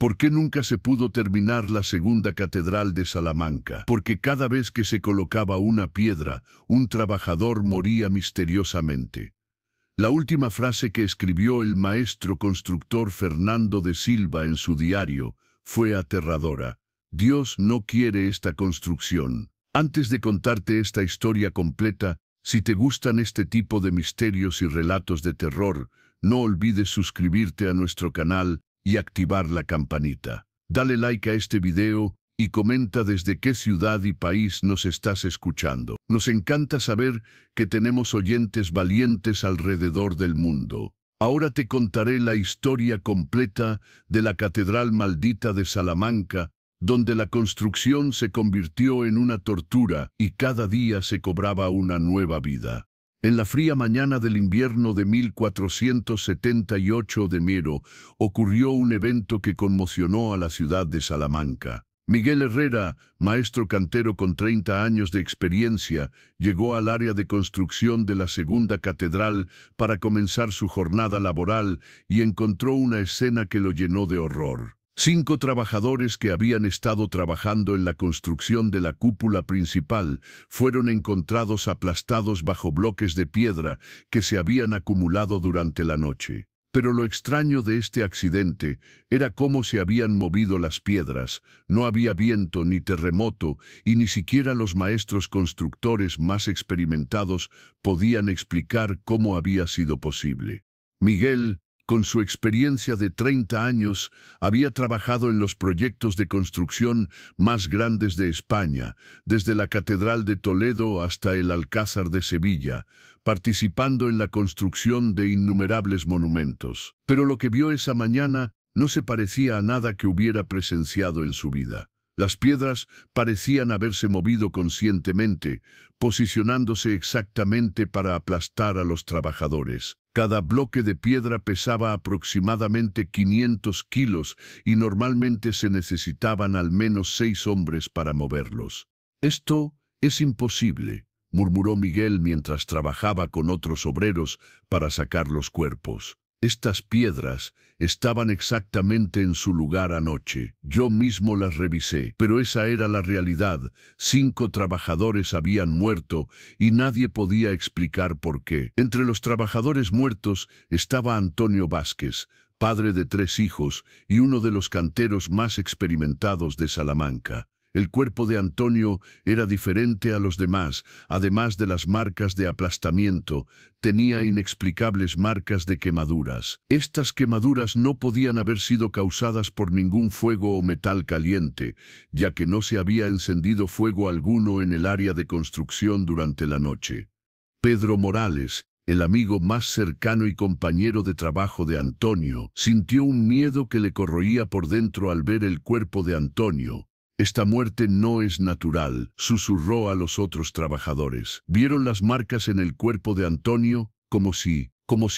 ¿Por qué nunca se pudo terminar la segunda catedral de Salamanca? Porque cada vez que se colocaba una piedra, un trabajador moría misteriosamente. La última frase que escribió el maestro constructor Fernando de Silva en su diario fue aterradora. Dios no quiere esta construcción. Antes de contarte esta historia completa, si te gustan este tipo de misterios y relatos de terror, no olvides suscribirte a nuestro canal y activar la campanita. Dale like a este video y comenta desde qué ciudad y país nos estás escuchando. Nos encanta saber que tenemos oyentes valientes alrededor del mundo. Ahora te contaré la historia completa de la Catedral Maldita de Salamanca, donde la construcción se convirtió en una tortura y cada día se cobraba una nueva vida. En la fría mañana del invierno de 1478 de enero, ocurrió un evento que conmocionó a la ciudad de Salamanca. Miguel Herrera, maestro cantero con 30 años de experiencia, llegó al área de construcción de la segunda catedral para comenzar su jornada laboral y encontró una escena que lo llenó de horror. 5 trabajadores que habían estado trabajando en la construcción de la cúpula principal fueron encontrados aplastados bajo bloques de piedra que se habían acumulado durante la noche. Pero lo extraño de este accidente era cómo se habían movido las piedras. No había viento ni terremoto y ni siquiera los maestros constructores más experimentados podían explicar cómo había sido posible. Miguel, con su experiencia de 30 años, había trabajado en los proyectos de construcción más grandes de España, desde la Catedral de Toledo hasta el Alcázar de Sevilla, participando en la construcción de innumerables monumentos. Pero lo que vio esa mañana no se parecía a nada que hubiera presenciado en su vida. Las piedras parecían haberse movido conscientemente, posicionándose exactamente para aplastar a los trabajadores. Cada bloque de piedra pesaba aproximadamente 500 kilos y normalmente se necesitaban al menos 6 hombres para moverlos. «Esto es imposible», murmuró Miguel mientras trabajaba con otros obreros para sacar los cuerpos. «Estas piedras estaban exactamente en su lugar anoche. Yo mismo las revisé, pero esa era la realidad. 5 trabajadores habían muerto y nadie podía explicar por qué». Entre los trabajadores muertos estaba Antonio Vázquez, padre de 3 hijos y uno de los canteros más experimentados de Salamanca. El cuerpo de Antonio era diferente a los demás. Además de las marcas de aplastamiento, tenía inexplicables marcas de quemaduras. Estas quemaduras no podían haber sido causadas por ningún fuego o metal caliente, ya que no se había encendido fuego alguno en el área de construcción durante la noche. Pedro Morales, el amigo más cercano y compañero de trabajo de Antonio, sintió un miedo que le corroía por dentro al ver el cuerpo de Antonio. «Esta muerte no es natural», susurró a los otros trabajadores. Vieron las marcas en el cuerpo de Antonio como si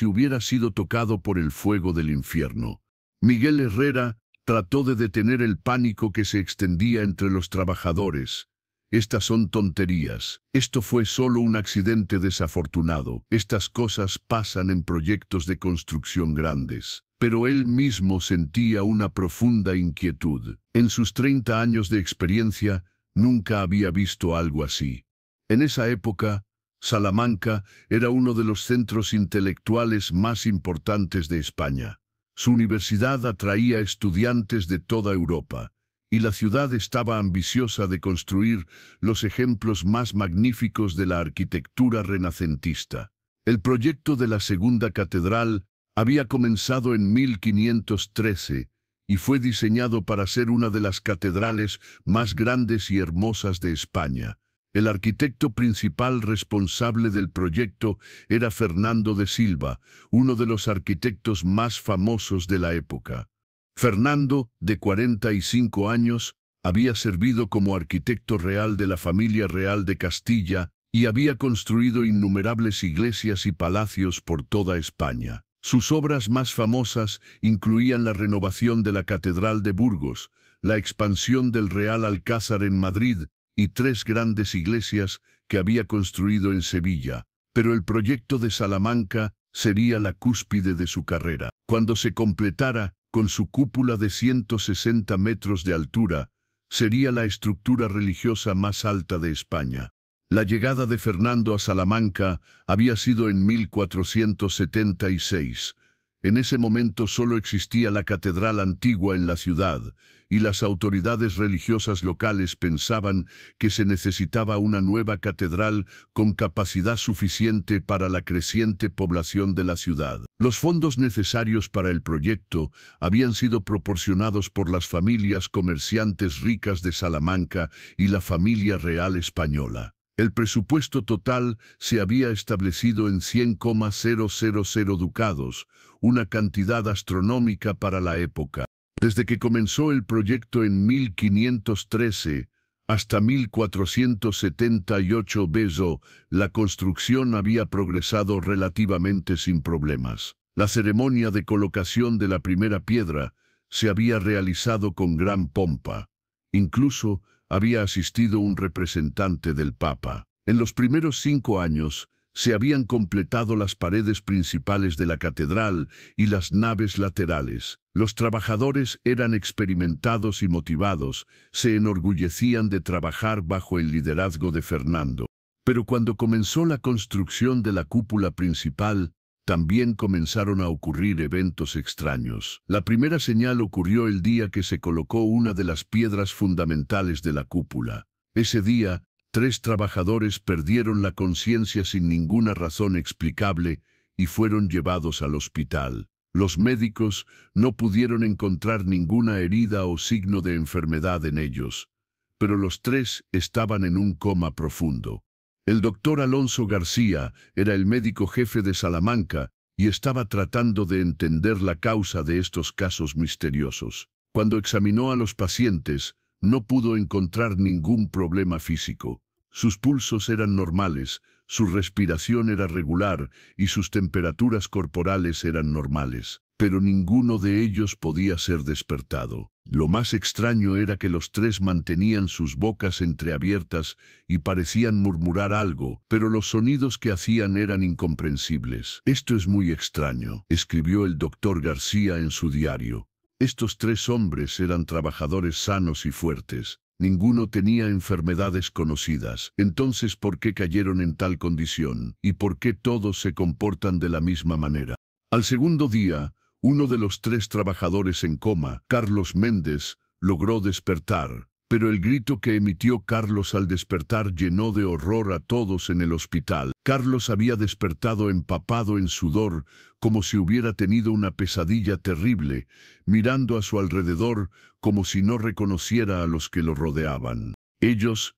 hubiera sido tocado por el fuego del infierno. Miguel Herrera trató de detener el pánico que se extendía entre los trabajadores. «Estas son tonterías. Esto fue solo un accidente desafortunado. Estas cosas pasan en proyectos de construcción grandes». Pero él mismo sentía una profunda inquietud. En sus 30 años de experiencia, nunca había visto algo así. En esa época, Salamanca era uno de los centros intelectuales más importantes de España. Su universidad atraía estudiantes de toda Europa, y la ciudad estaba ambiciosa de construir los ejemplos más magníficos de la arquitectura renacentista. El proyecto de la segunda catedral había comenzado en 1513 y fue diseñado para ser una de las catedrales más grandes y hermosas de España. El arquitecto principal responsable del proyecto era Fernando de Silva, uno de los arquitectos más famosos de la época. Fernando, de 45 años, había servido como arquitecto real de la familia real de Castilla y había construido innumerables iglesias y palacios por toda España. Sus obras más famosas incluían la renovación de la Catedral de Burgos, la expansión del Real Alcázar en Madrid y 3 grandes iglesias que había construido en Sevilla. Pero el proyecto de Salamanca sería la cúspide de su carrera. Cuando se completara, con su cúpula de 160 metros de altura, sería la estructura religiosa más alta de España. La llegada de Fernando a Salamanca había sido en 1476. En ese momento solo existía la catedral antigua en la ciudad, y las autoridades religiosas locales pensaban que se necesitaba una nueva catedral con capacidad suficiente para la creciente población de la ciudad. Los fondos necesarios para el proyecto habían sido proporcionados por las familias comerciantes ricas de Salamanca y la familia real española. El presupuesto total se había establecido en 100,000 ducados, una cantidad astronómica para la época. Desde que comenzó el proyecto en 1513 hasta 1478 Bezo, la construcción había progresado relativamente sin problemas. La ceremonia de colocación de la primera piedra se había realizado con gran pompa. Incluso había asistido un representante del Papa. En los primeros 5 años, se habían completado las paredes principales de la catedral y las naves laterales. Los trabajadores eran experimentados y motivados, se enorgullecían de trabajar bajo el liderazgo de Fernando. Pero cuando comenzó la construcción de la cúpula principal, también comenzaron a ocurrir eventos extraños. La primera señal ocurrió el día que se colocó una de las piedras fundamentales de la cúpula. Ese día, 3 trabajadores perdieron la conciencia sin ninguna razón explicable y fueron llevados al hospital. Los médicos no pudieron encontrar ninguna herida o signo de enfermedad en ellos, pero los 3 estaban en un coma profundo. El doctor Alonso García era el médico jefe de Salamanca y estaba tratando de entender la causa de estos casos misteriosos. Cuando examinó a los pacientes, no pudo encontrar ningún problema físico. Sus pulsos eran normales, su respiración era regular y sus temperaturas corporales eran normales, pero ninguno de ellos podía ser despertado. Lo más extraño era que los 3 mantenían sus bocas entreabiertas y parecían murmurar algo, pero los sonidos que hacían eran incomprensibles. «Esto es muy extraño», escribió el doctor García en su diario. Estos 3 hombres eran trabajadores sanos y fuertes. Ninguno tenía enfermedades conocidas. Entonces, ¿por qué cayeron en tal condición? ¿Y por qué todos se comportan de la misma manera? Al segundo día, uno de los 3 trabajadores en coma, Carlos Méndez, logró despertar. Pero el grito que emitió Carlos al despertar llenó de horror a todos en el hospital. Carlos había despertado empapado en sudor, como si hubiera tenido una pesadilla terrible, mirando a su alrededor como si no reconociera a los que lo rodeaban. Ellos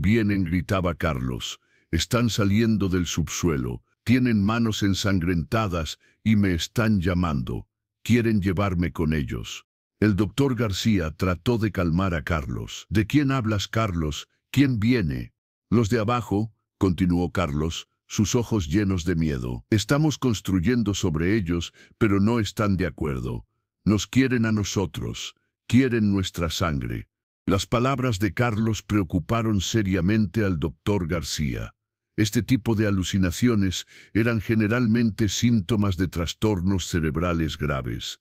vienen», gritaba Carlos. «Están saliendo del subsuelo, tienen manos ensangrentadas y me están llamando. Quieren llevarme con ellos». El doctor García trató de calmar a Carlos. «¿De quién hablas, Carlos? ¿Quién viene?» «Los de abajo», continuó Carlos, sus ojos llenos de miedo. «Estamos construyendo sobre ellos, pero no están de acuerdo. Nos quieren a nosotros, quieren nuestra sangre». Las palabras de Carlos preocuparon seriamente al doctor García. Este tipo de alucinaciones eran generalmente síntomas de trastornos cerebrales graves.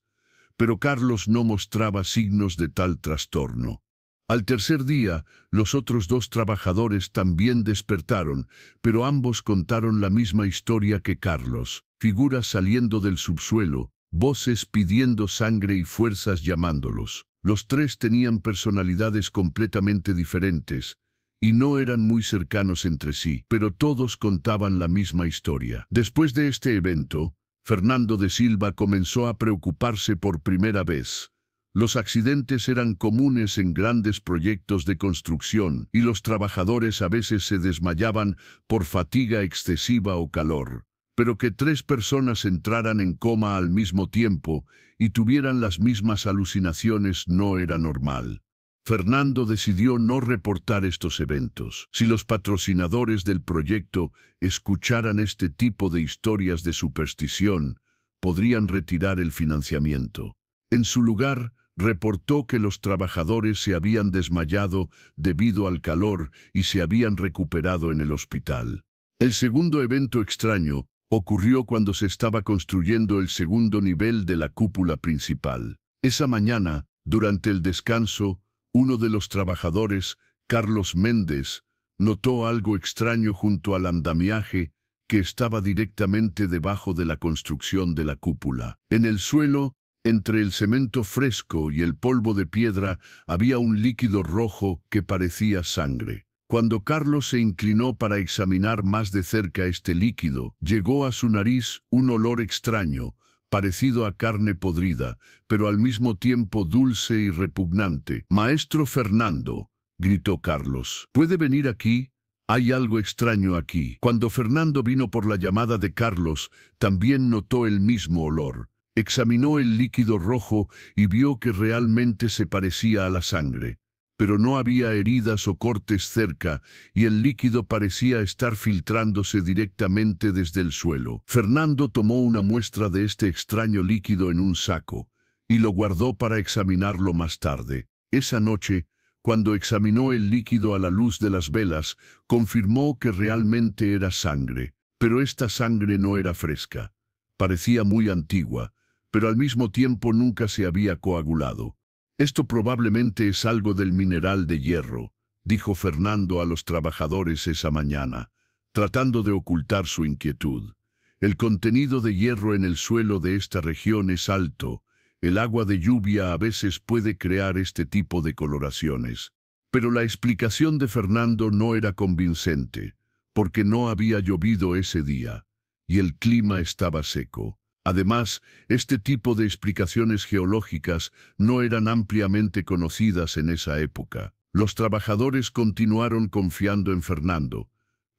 Pero Carlos no mostraba signos de tal trastorno. Al tercer día, los otros 2 trabajadores también despertaron, pero ambos contaron la misma historia que Carlos. Figuras saliendo del subsuelo, voces pidiendo sangre y fuerzas llamándolos. Los 3 tenían personalidades completamente diferentes y no eran muy cercanos entre sí, pero todos contaban la misma historia. Después de este evento, Fernando de Silva comenzó a preocuparse por primera vez. Los accidentes eran comunes en grandes proyectos de construcción y los trabajadores a veces se desmayaban por fatiga excesiva o calor. Pero que 3 personas entraran en coma al mismo tiempo y tuvieran las mismas alucinaciones no era normal. Fernando decidió no reportar estos eventos. Si los patrocinadores del proyecto escucharan este tipo de historias de superstición, podrían retirar el financiamiento. En su lugar, reportó que los trabajadores se habían desmayado debido al calor y se habían recuperado en el hospital. El segundo evento extraño Ocurrió cuando se estaba construyendo el segundo nivel de la cúpula principal. Esa mañana, durante el descanso, uno de los trabajadores, Carlos Méndez, notó algo extraño junto al andamiaje que estaba directamente debajo de la construcción de la cúpula. En el suelo, entre el cemento fresco y el polvo de piedra, había un líquido rojo que parecía sangre. Cuando Carlos se inclinó para examinar más de cerca este líquido, llegó a su nariz un olor extraño, parecido a carne podrida, pero al mismo tiempo dulce y repugnante. «Maestro Fernando», gritó Carlos, «¿puede venir aquí? Hay algo extraño aquí». Cuando Fernando vino por la llamada de Carlos, también notó el mismo olor. Examinó el líquido rojo y vio que realmente se parecía a la sangre. Pero no había heridas o cortes cerca, y el líquido parecía estar filtrándose directamente desde el suelo. Fernando tomó una muestra de este extraño líquido en un saco, y lo guardó para examinarlo más tarde. Esa noche, cuando examinó el líquido a la luz de las velas, confirmó que realmente era sangre. Pero esta sangre no era fresca. Parecía muy antigua, pero al mismo tiempo nunca se había coagulado. «Esto probablemente es algo del mineral de hierro», dijo Fernando a los trabajadores esa mañana, tratando de ocultar su inquietud. «El contenido de hierro en el suelo de esta región es alto. El agua de lluvia a veces puede crear este tipo de coloraciones». Pero la explicación de Fernando no era convincente, porque no había llovido ese día, y el clima estaba seco. Además, este tipo de explicaciones geológicas no eran ampliamente conocidas en esa época. Los trabajadores continuaron confiando en Fernando,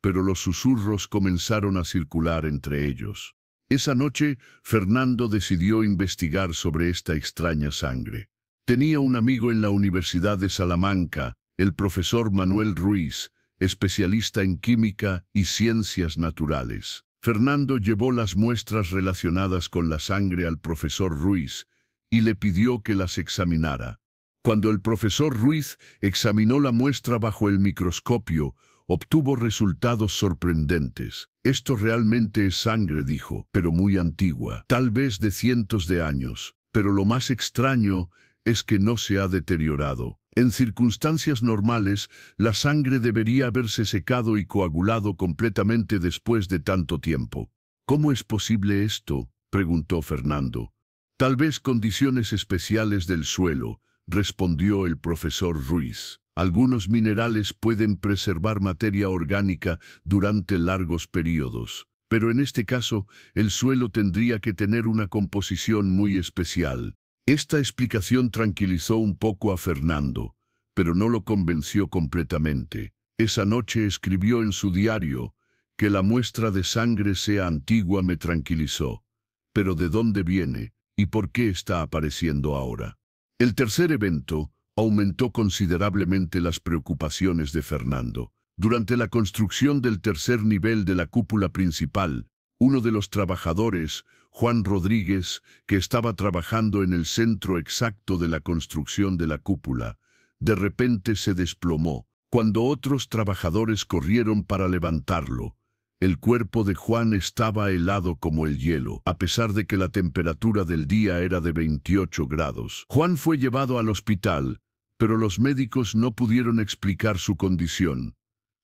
pero los susurros comenzaron a circular entre ellos. Esa noche, Fernando decidió investigar sobre esta extraña sangre. Tenía un amigo en la Universidad de Salamanca, el profesor Manuel Ruiz, especialista en química y ciencias naturales. Fernando llevó las muestras relacionadas con la sangre al profesor Ruiz y le pidió que las examinara. Cuando el profesor Ruiz examinó la muestra bajo el microscopio, obtuvo resultados sorprendentes. «Esto realmente es sangre», dijo, «pero muy antigua, tal vez de cientos de años. Pero lo más extraño es que no se ha deteriorado. En circunstancias normales, la sangre debería haberse secado y coagulado completamente después de tanto tiempo». «¿Cómo es posible esto?», preguntó Fernando. «Tal vez condiciones especiales del suelo», respondió el profesor Ruiz. «Algunos minerales pueden preservar materia orgánica durante largos periodos, pero en este caso, el suelo tendría que tener una composición muy especial». Esta explicación tranquilizó un poco a Fernando, pero no lo convenció completamente. Esa noche escribió en su diario: «Que la muestra de sangre sea antigua me tranquilizó. Pero ¿de dónde viene y por qué está apareciendo ahora?». El tercer evento aumentó considerablemente las preocupaciones de Fernando. Durante la construcción del tercer nivel de la cúpula principal, uno de los trabajadores, Juan Rodríguez, que estaba trabajando en el centro exacto de la construcción de la cúpula, de repente se desplomó. Cuando otros trabajadores corrieron para levantarlo, el cuerpo de Juan estaba helado como el hielo, a pesar de que la temperatura del día era de 28 grados. Juan fue llevado al hospital, pero los médicos no pudieron explicar su condición.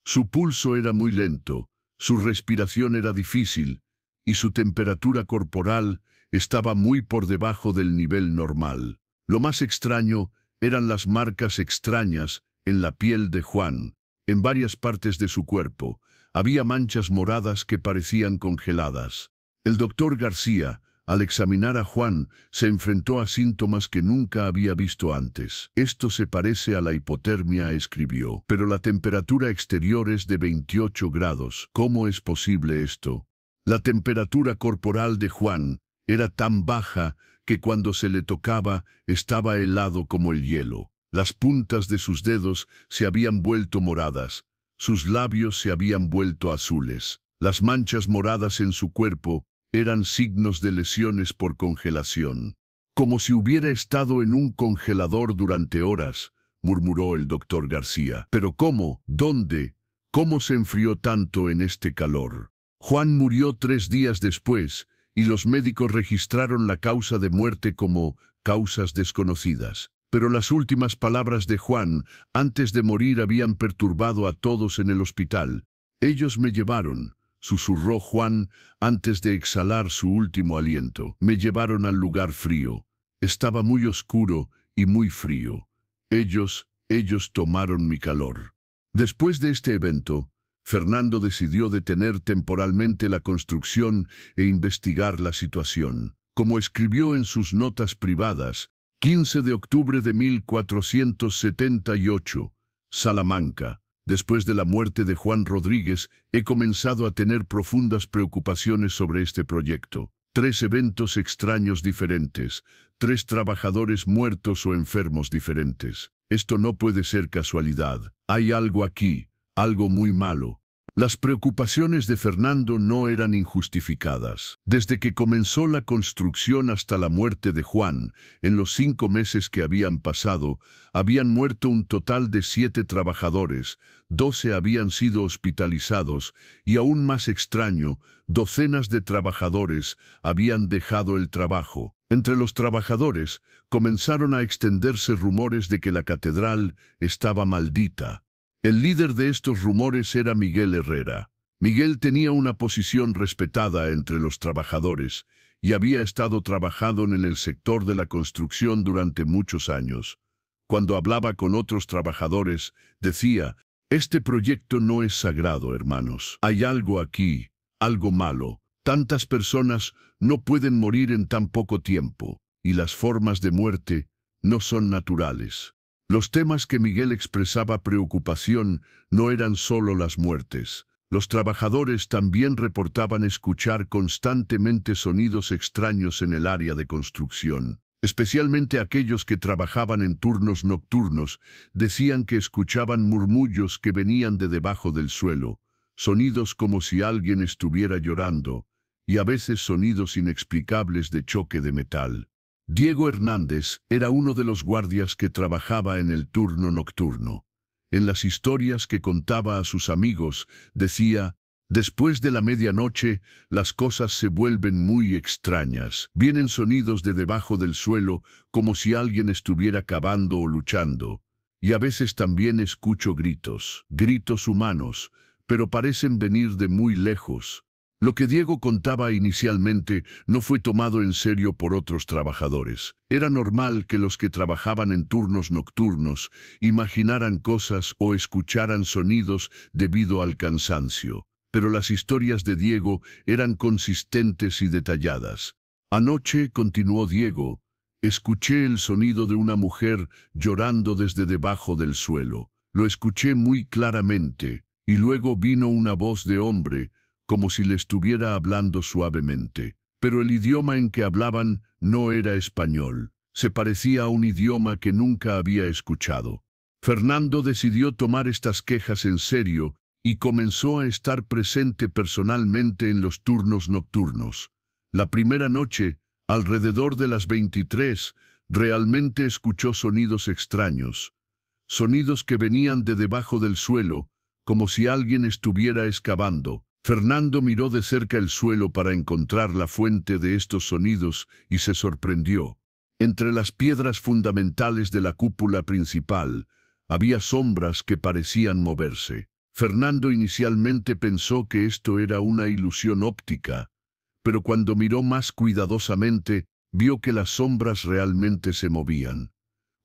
Su pulso era muy lento, su respiración era difícil, y su temperatura corporal estaba muy por debajo del nivel normal. Lo más extraño eran las marcas extrañas en la piel de Juan. En varias partes de su cuerpo había manchas moradas que parecían congeladas. El doctor García, al examinar a Juan, se enfrentó a síntomas que nunca había visto antes. «Esto se parece a la hipotermia», escribió, «pero la temperatura exterior es de 28 grados. ¿Cómo es posible esto?». La temperatura corporal de Juan era tan baja que cuando se le tocaba estaba helado como el hielo. Las puntas de sus dedos se habían vuelto moradas, sus labios se habían vuelto azules. Las manchas moradas en su cuerpo eran signos de lesiones por congelación. «Como si hubiera estado en un congelador durante horas», murmuró el doctor García. «Pero ¿cómo? ¿Dónde? ¿Cómo se enfrió tanto en este calor?». Juan murió 3 días después, y los médicos registraron la causa de muerte como causas desconocidas. Pero las últimas palabras de Juan, antes de morir, habían perturbado a todos en el hospital. «Ellos me llevaron», susurró Juan antes de exhalar su último aliento. «Me llevaron al lugar frío. Estaba muy oscuro y muy frío. Ellos tomaron mi calor». Después de este evento, Fernando decidió detener temporalmente la construcción e investigar la situación. Como escribió en sus notas privadas, 15 de octubre de 1478, Salamanca. Después de la muerte de Juan Rodríguez, he comenzado a tener profundas preocupaciones sobre este proyecto. 3 eventos extraños diferentes, 3 trabajadores muertos o enfermos diferentes. Esto no puede ser casualidad. Hay algo aquí, algo muy malo. Las preocupaciones de Fernando no eran injustificadas. Desde que comenzó la construcción hasta la muerte de Juan, en los 5 meses que habían pasado, habían muerto un total de 7 trabajadores, 12 habían sido hospitalizados y, aún más extraño, docenas de trabajadores habían dejado el trabajo. Entre los trabajadores comenzaron a extenderse rumores de que la catedral estaba maldita. El líder de estos rumores era Miguel Herrera. Miguel tenía una posición respetada entre los trabajadores y había estado trabajando en el sector de la construcción durante muchos años. Cuando hablaba con otros trabajadores, decía: «Este proyecto no es sagrado, hermanos. Hay algo aquí, algo malo. Tantas personas no pueden morir en tan poco tiempo, y las formas de muerte no son naturales». Los temas que Miguel expresaba preocupación no eran solo las muertes. Los trabajadores también reportaban escuchar constantemente sonidos extraños en el área de construcción. Especialmente aquellos que trabajaban en turnos nocturnos decían que escuchaban murmullos que venían de debajo del suelo, sonidos como si alguien estuviera llorando, y a veces sonidos inexplicables de choque de metal. Diego Hernández era uno de los guardias que trabajaba en el turno nocturno. En las historias que contaba a sus amigos, decía: «Después de la medianoche, las cosas se vuelven muy extrañas. Vienen sonidos de debajo del suelo, como si alguien estuviera cavando o luchando. Y a veces también escucho gritos humanos, pero parecen venir de muy lejos». Lo que Diego contaba inicialmente no fue tomado en serio por otros trabajadores. Era normal que los que trabajaban en turnos nocturnos imaginaran cosas o escucharan sonidos debido al cansancio. Pero las historias de Diego eran consistentes y detalladas. «Anoche», continuó Diego, «escuché el sonido de una mujer llorando desde debajo del suelo. Lo escuché muy claramente, y luego vino una voz de hombre, como si le estuviera hablando suavemente. Pero el idioma en que hablaban no era español. Se parecía a un idioma que nunca había escuchado». Fernando decidió tomar estas quejas en serio y comenzó a estar presente personalmente en los turnos nocturnos. La primera noche, alrededor de las 23, realmente escuchó sonidos extraños. Sonidos que venían de debajo del suelo, como si alguien estuviera excavando. Fernando miró de cerca el suelo para encontrar la fuente de estos sonidos y se sorprendió. Entre las piedras fundamentales de la cúpula principal había sombras que parecían moverse. Fernando inicialmente pensó que esto era una ilusión óptica, pero cuando miró más cuidadosamente, vio que las sombras realmente se movían,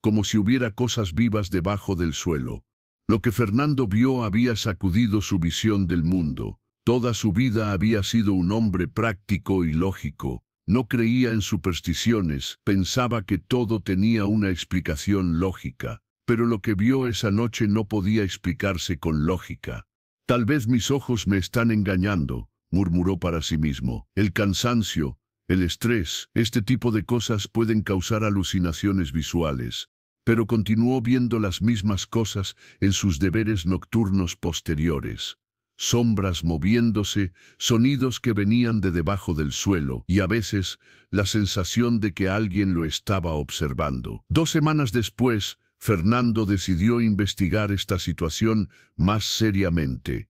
como si hubiera cosas vivas debajo del suelo. Lo que Fernando vio había sacudido su visión del mundo. Toda su vida había sido un hombre práctico y lógico. No creía en supersticiones, pensaba que todo tenía una explicación lógica. Pero lo que vio esa noche no podía explicarse con lógica. «Tal vez mis ojos me están engañando», murmuró para sí mismo. «El cansancio, el estrés, este tipo de cosas pueden causar alucinaciones visuales». Pero continuó viendo las mismas cosas en sus deberes nocturnos posteriores. Sombras moviéndose, sonidos que venían de debajo del suelo y a veces la sensación de que alguien lo estaba observando. 2 semanas después, Fernando decidió investigar esta situación más seriamente.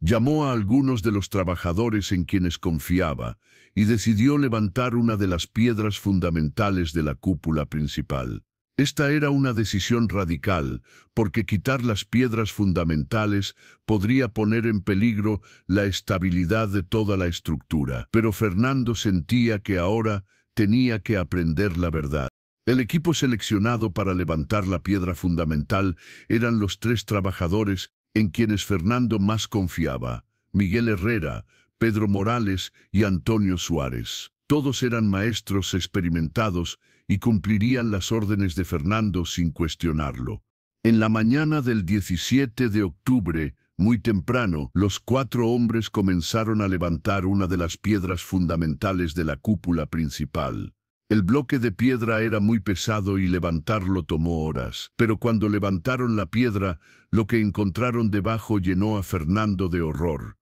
Llamó a algunos de los trabajadores en quienes confiaba y decidió levantar una de las piedras fundamentales de la cúpula principal. Esta era una decisión radical, porque quitar las piedras fundamentales podría poner en peligro la estabilidad de toda la estructura. Pero Fernando sentía que ahora tenía que aprender la verdad. El equipo seleccionado para levantar la piedra fundamental eran los 3 trabajadores en quienes Fernando más confiaba: Miguel Herrera, Pedro Morales y Antonio Suárez. Todos eran maestros experimentados y cumplirían las órdenes de Fernando sin cuestionarlo. En la mañana del 17 de octubre, muy temprano, los 4 hombres comenzaron a levantar una de las piedras fundamentales de la cúpula principal. El bloque de piedra era muy pesado y levantarlo tomó horas, pero cuando levantaron la piedra, lo que encontraron debajo llenó a Fernando de horror.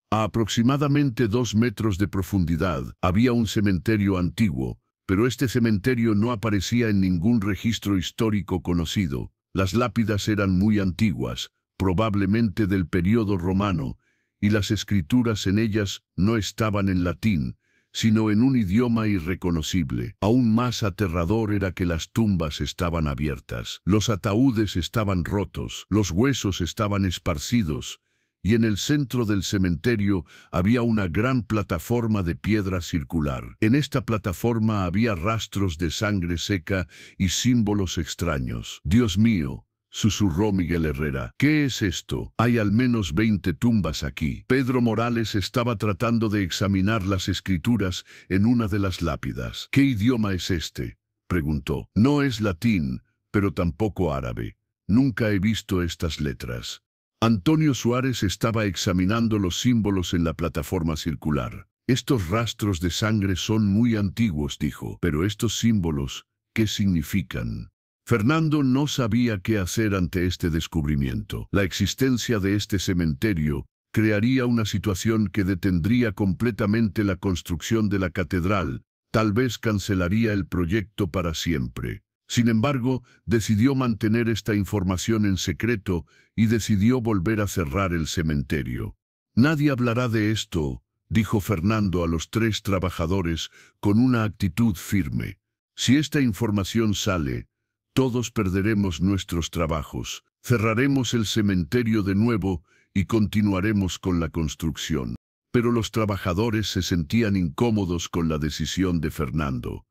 A aproximadamente 2 metros de profundidad había un cementerio antiguo, pero este cementerio no aparecía en ningún registro histórico conocido. Las lápidas eran muy antiguas, probablemente del período romano, y las escrituras en ellas no estaban en latín, sino en un idioma irreconocible. Aún más aterrador era que las tumbas estaban abiertas, los ataúdes estaban rotos, los huesos estaban esparcidos, y en el centro del cementerio había una gran plataforma de piedra circular. En esta plataforma había rastros de sangre seca y símbolos extraños. «Dios mío», susurró Miguel Herrera, «¿qué es esto? Hay al menos 20 tumbas aquí». Pedro Morales estaba tratando de examinar las escrituras en una de las lápidas. «¿Qué idioma es este?», preguntó. «No es latín, pero tampoco árabe. Nunca he visto estas letras». Antonio Suárez estaba examinando los símbolos en la plataforma circular. «Estos rastros de sangre son muy antiguos», dijo. «Pero estos símbolos, ¿qué significan?». Fernando no sabía qué hacer ante este descubrimiento. La existencia de este cementerio crearía una situación que detendría completamente la construcción de la catedral. Tal vez cancelaría el proyecto para siempre. Sin embargo, decidió mantener esta información en secreto y decidió volver a cerrar el cementerio. «Nadie hablará de esto», dijo Fernando a los 3 trabajadores con una actitud firme. «Si esta información sale, todos perderemos nuestros trabajos, cerraremos el cementerio de nuevo y continuaremos con la construcción». Pero los trabajadores se sentían incómodos con la decisión de Fernando.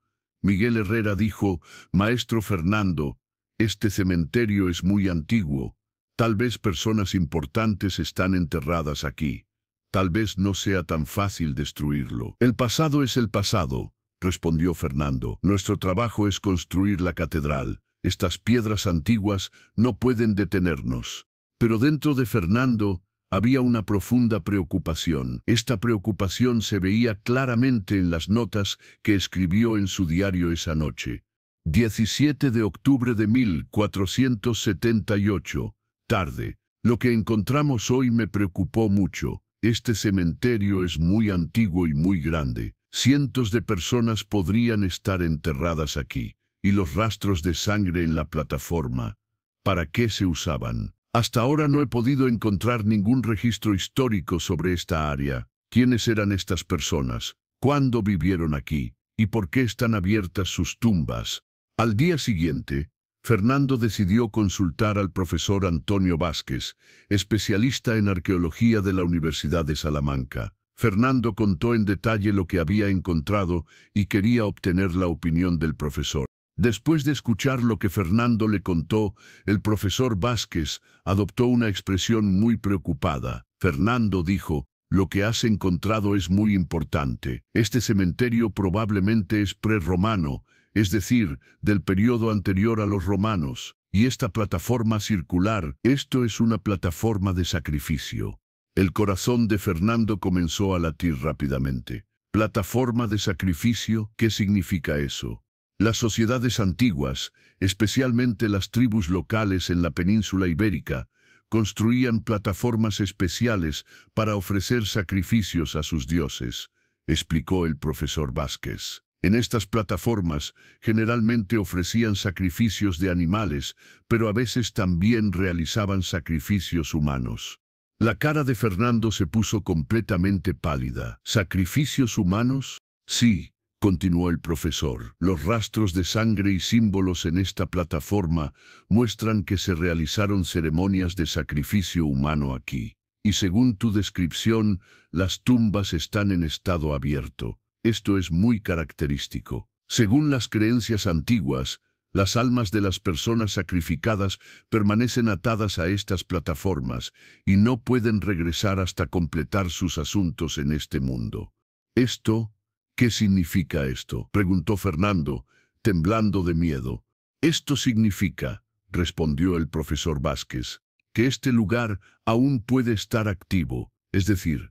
Miguel Herrera dijo: «Maestro Fernando, este cementerio es muy antiguo. Tal vez personas importantes están enterradas aquí. Tal vez no sea tan fácil destruirlo». «El pasado es el pasado», respondió Fernando. «Nuestro trabajo es construir la catedral. Estas piedras antiguas no pueden detenernos». Pero dentro de Fernando había una profunda preocupación. Esta preocupación se veía claramente en las notas que escribió en su diario esa noche. 17 de octubre de 1478, tarde. «Lo que encontramos hoy me preocupó mucho. Este cementerio es muy antiguo y muy grande. Cientos de personas podrían estar enterradas aquí. Y los rastros de sangre en la plataforma, ¿para qué se usaban? Hasta ahora no he podido encontrar ningún registro histórico sobre esta área. ¿Quiénes eran estas personas? ¿Cuándo vivieron aquí? ¿Y por qué están abiertas sus tumbas?». Al día siguiente, Fernando decidió consultar al profesor Antonio Vázquez, especialista en arqueología de la Universidad de Salamanca. Fernando contó en detalle lo que había encontrado y quería obtener la opinión del profesor. Después de escuchar lo que Fernando le contó, el profesor Vázquez adoptó una expresión muy preocupada. «Fernando», dijo, «lo que has encontrado es muy importante. Este cementerio probablemente es prerromano, es decir, del periodo anterior a los romanos. Y esta plataforma circular, esto es una plataforma de sacrificio». El corazón de Fernando comenzó a latir rápidamente. «¿Plataforma de sacrificio? ¿Qué significa eso?». Las sociedades antiguas, especialmente las tribus locales en la península ibérica, construían plataformas especiales para ofrecer sacrificios a sus dioses, explicó el profesor Vázquez. En estas plataformas generalmente ofrecían sacrificios de animales, pero a veces también realizaban sacrificios humanos. La cara de Fernando se puso completamente pálida. ¿Sacrificios humanos? Sí, continuó el profesor. Los rastros de sangre y símbolos en esta plataforma muestran que se realizaron ceremonias de sacrificio humano aquí. Y según tu descripción, las tumbas están en estado abierto. Esto es muy característico. Según las creencias antiguas, las almas de las personas sacrificadas permanecen atadas a estas plataformas y no pueden regresar hasta completar sus asuntos en este mundo. ¿Esto? ¿Qué significa esto?, preguntó Fernando, temblando de miedo. Esto significa, respondió el profesor Vázquez, que este lugar aún puede estar activo, es decir,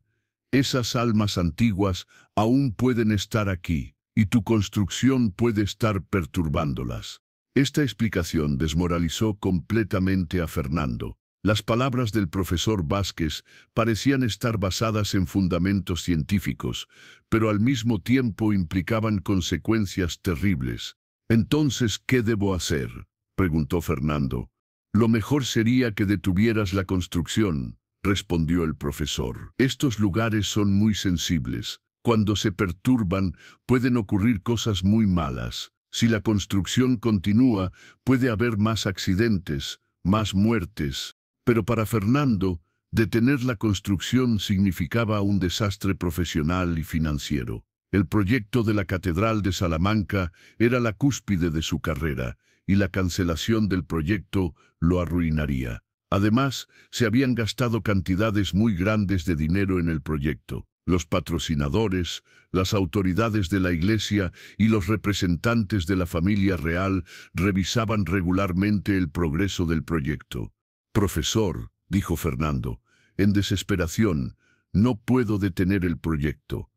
esas almas antiguas aún pueden estar aquí, y tu construcción puede estar perturbándolas. Esta explicación desmoralizó completamente a Fernando. Las palabras del profesor Vázquez parecían estar basadas en fundamentos científicos, pero al mismo tiempo implicaban consecuencias terribles. «Entonces, ¿qué debo hacer?», preguntó Fernando. «Lo mejor sería que detuvieras la construcción», respondió el profesor. «Estos lugares son muy sensibles. Cuando se perturban, pueden ocurrir cosas muy malas. Si la construcción continúa, puede haber más accidentes, más muertes». Pero para Fernando, detener la construcción significaba un desastre profesional y financiero. El proyecto de la Catedral de Salamanca era la cúspide de su carrera, y la cancelación del proyecto lo arruinaría. Además, se habían gastado cantidades muy grandes de dinero en el proyecto. Los patrocinadores, las autoridades de la Iglesia y los representantes de la familia real revisaban regularmente el progreso del proyecto. «Profesor», dijo Fernando, en desesperación, «no puedo detener el proyecto.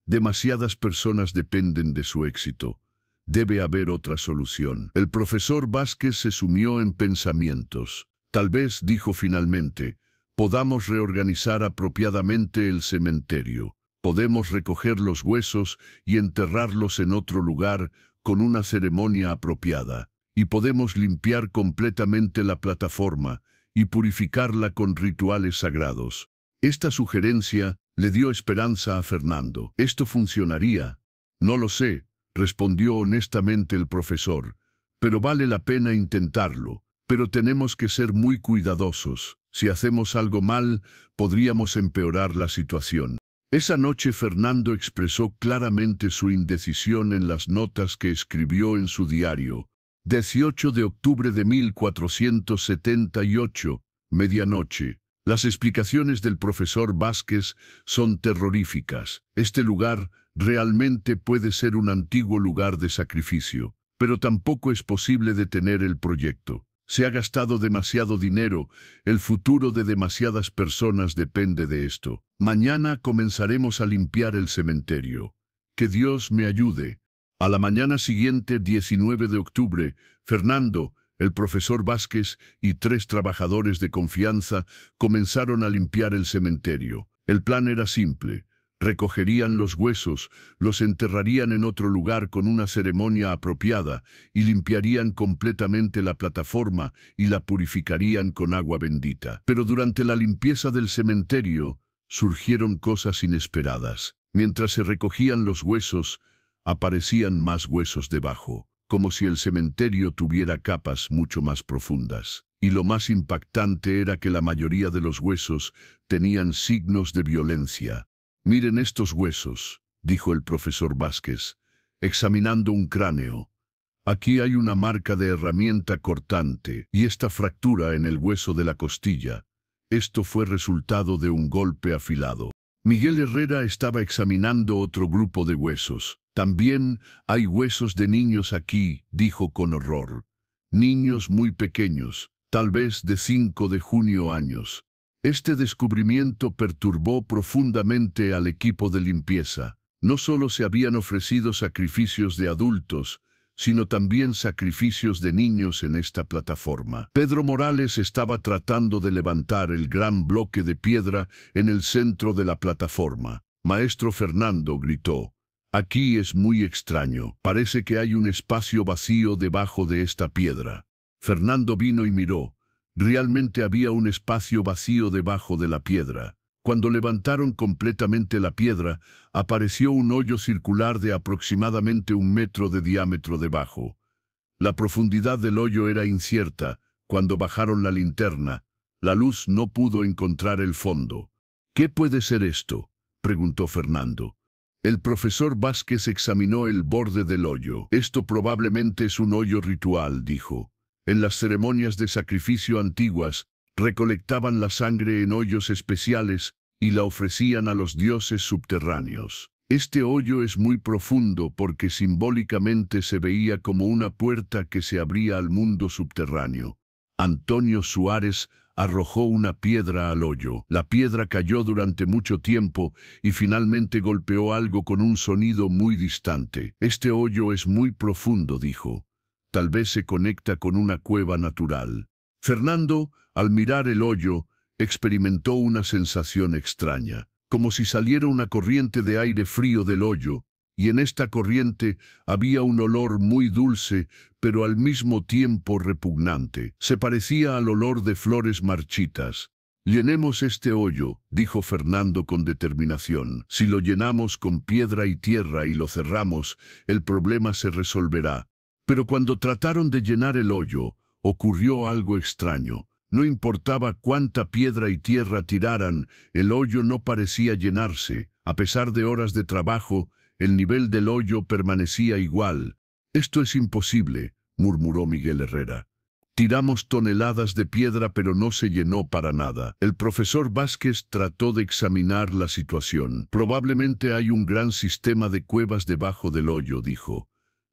Demasiadas personas dependen de su éxito. Debe haber otra solución». El profesor Vázquez se sumió en pensamientos. «Tal vez», dijo finalmente, «podamos reorganizar apropiadamente el cementerio. Podemos recoger los huesos y enterrarlos en otro lugar con una ceremonia apropiada. Y podemos limpiar completamente la plataforma y purificarla con rituales sagrados». Esta sugerencia le dio esperanza a Fernando. «¿Esto funcionaría?». «No lo sé», respondió honestamente el profesor, «pero vale la pena intentarlo. Pero tenemos que ser muy cuidadosos. Si hacemos algo mal, podríamos empeorar la situación». Esa noche Fernando expresó claramente su indecisión en las notas que escribió en su diario. 18 de octubre de 1478, medianoche. Las explicaciones del profesor Vázquez son terroríficas. Este lugar realmente puede ser un antiguo lugar de sacrificio, pero tampoco es posible detener el proyecto. Se ha gastado demasiado dinero, el futuro de demasiadas personas depende de esto. Mañana comenzaremos a limpiar el cementerio. Que Dios me ayude. A la mañana siguiente, 19 de octubre, Fernando, el profesor Vázquez y 3 trabajadores de confianza comenzaron a limpiar el cementerio. El plan era simple. Recogerían los huesos, los enterrarían en otro lugar con una ceremonia apropiada y limpiarían completamente la plataforma y la purificarían con agua bendita. Pero durante la limpieza del cementerio surgieron cosas inesperadas. Mientras se recogían los huesos, aparecían más huesos debajo, como si el cementerio tuviera capas mucho más profundas. Y lo más impactante era que la mayoría de los huesos tenían signos de violencia. «Miren estos huesos», dijo el profesor Vázquez, examinando un cráneo. «Aquí hay una marca de herramienta cortante y esta fractura en el hueso de la costilla. Esto fue resultado de un golpe afilado». Miguel Herrera estaba examinando otro grupo de huesos. «También hay huesos de niños aquí», dijo con horror. «Niños muy pequeños, tal vez de 5 de junio años». Este descubrimiento perturbó profundamente al equipo de limpieza. No solo se habían ofrecido sacrificios de adultos, sino también sacrificios de niños en esta plataforma. Pedro Morales estaba tratando de levantar el gran bloque de piedra en el centro de la plataforma. «Maestro Fernando», gritó, «aquí es muy extraño. Parece que hay un espacio vacío debajo de esta piedra». Fernando vino y miró. Realmente había un espacio vacío debajo de la piedra. Cuando levantaron completamente la piedra, apareció un hoyo circular de aproximadamente 1 metro de diámetro debajo. La profundidad del hoyo era incierta. Cuando bajaron la linterna, la luz no pudo encontrar el fondo. ¿Qué puede ser esto?, preguntó Fernando. El profesor Vázquez examinó el borde del hoyo. Esto probablemente es un hoyo ritual, dijo. En las ceremonias de sacrificio antiguas, recolectaban la sangre en hoyos especiales y la ofrecían a los dioses subterráneos. Este hoyo es muy profundo porque simbólicamente se veía como una puerta que se abría al mundo subterráneo. Antonio Suárez arrojó una piedra al hoyo. La piedra cayó durante mucho tiempo y finalmente golpeó algo con un sonido muy distante. Este hoyo es muy profundo, dijo. Tal vez se conecta con una cueva natural. Fernando, al mirar el hoyo, experimentó una sensación extraña, como si saliera una corriente de aire frío del hoyo, y en esta corriente había un olor muy dulce, pero al mismo tiempo repugnante. Se parecía al olor de flores marchitas. «Llenemos este hoyo», dijo Fernando con determinación. «Si lo llenamos con piedra y tierra y lo cerramos, el problema se resolverá». Pero cuando trataron de llenar el hoyo, ocurrió algo extraño. No importaba cuánta piedra y tierra tiraran, el hoyo no parecía llenarse. A pesar de horas de trabajo, el nivel del hoyo permanecía igual. «Esto es imposible», murmuró Miguel Herrera. «Tiramos toneladas de piedra pero no se llenó para nada». El profesor Vázquez trató de examinar la situación. «Probablemente hay un gran sistema de cuevas debajo del hoyo», dijo.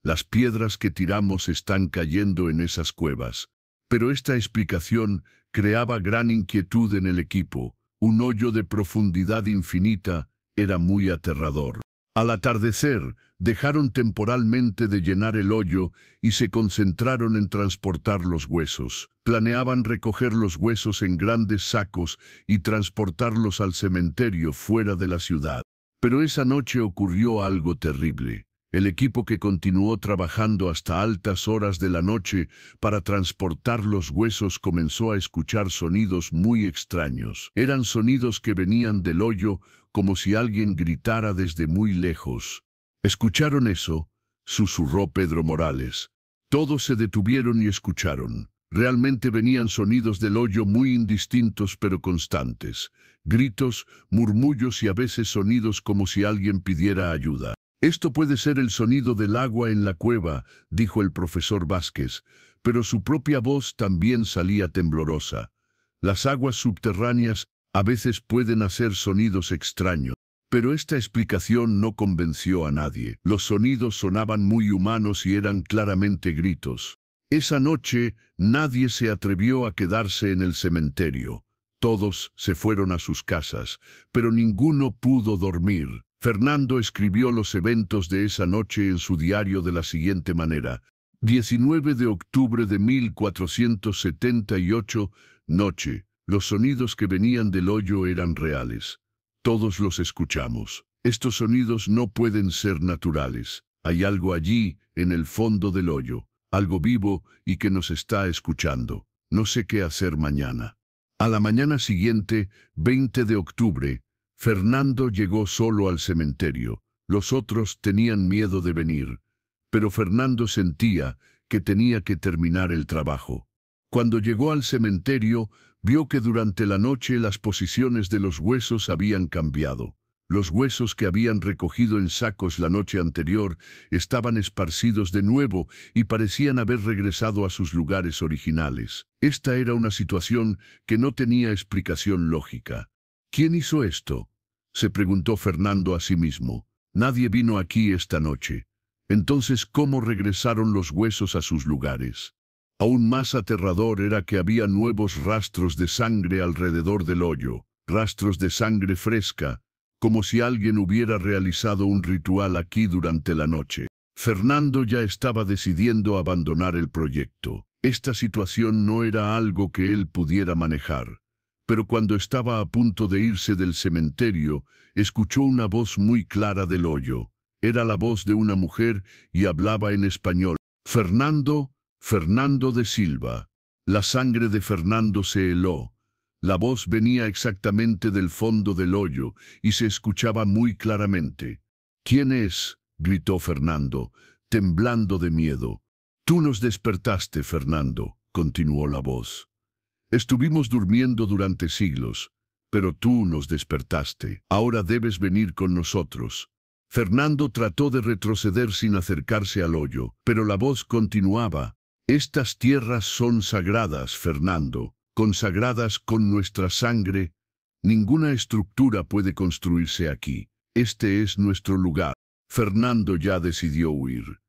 «Las piedras que tiramos están cayendo en esas cuevas». Pero esta explicación creaba gran inquietud en el equipo. Un hoyo de profundidad infinita era muy aterrador. Al atardecer, dejaron temporalmente de llenar el hoyo y se concentraron en transportar los huesos. Planeaban recoger los huesos en grandes sacos y transportarlos al cementerio fuera de la ciudad. Pero esa noche ocurrió algo terrible. El equipo, que continuó trabajando hasta altas horas de la noche para transportar los huesos, comenzó a escuchar sonidos muy extraños. Eran sonidos que venían del hoyo, como si alguien gritara desde muy lejos. «¿Escucharon eso?», susurró Pedro Morales. Todos se detuvieron y escucharon. Realmente venían sonidos del hoyo muy indistintos pero constantes. Gritos, murmullos y a veces sonidos como si alguien pidiera ayuda. «Esto puede ser el sonido del agua en la cueva», dijo el profesor Vázquez, pero su propia voz también salía temblorosa. «Las aguas subterráneas a veces pueden hacer sonidos extraños». Pero esta explicación no convenció a nadie. Los sonidos sonaban muy humanos y eran claramente gritos. Esa noche nadie se atrevió a quedarse en el cementerio. Todos se fueron a sus casas, pero ninguno pudo dormir. Fernando escribió los eventos de esa noche en su diario de la siguiente manera: 19 de octubre de 1478, noche. Los sonidos que venían del hoyo eran reales. Todos los escuchamos. Estos sonidos no pueden ser naturales. Hay algo allí, en el fondo del hoyo, algo vivo y que nos está escuchando. No sé qué hacer mañana. A la mañana siguiente, 20 de octubre, Fernando llegó solo al cementerio. Los otros tenían miedo de venir, pero Fernando sentía que tenía que terminar el trabajo. Cuando llegó al cementerio, vio que durante la noche las posiciones de los huesos habían cambiado. Los huesos que habían recogido en sacos la noche anterior estaban esparcidos de nuevo y parecían haber regresado a sus lugares originales. Esta era una situación que no tenía explicación lógica. «¿Quién hizo esto?», se preguntó Fernando a sí mismo. «Nadie vino aquí esta noche. Entonces, ¿cómo regresaron los huesos a sus lugares?». Aún más aterrador era que había nuevos rastros de sangre alrededor del hoyo, rastros de sangre fresca, como si alguien hubiera realizado un ritual aquí durante la noche. Fernando ya estaba decidiendo abandonar el proyecto. Esta situación no era algo que él pudiera manejar. Pero cuando estaba a punto de irse del cementerio, escuchó una voz muy clara del hoyo. Era la voz de una mujer y hablaba en español. «Fernando de Silva». La sangre de Fernando se heló. La voz venía exactamente del fondo del hoyo y se escuchaba muy claramente. «¿Quién es?», gritó Fernando, temblando de miedo. «Tú nos despertaste, Fernando», continuó la voz. «Estuvimos durmiendo durante siglos, pero tú nos despertaste. Ahora debes venir con nosotros». Fernando trató de retroceder sin acercarse al hoyo, pero la voz continuaba. «Estas tierras son sagradas, Fernando, consagradas con nuestra sangre. Ninguna estructura puede construirse aquí. Este es nuestro lugar». Fernando ya decidió huir.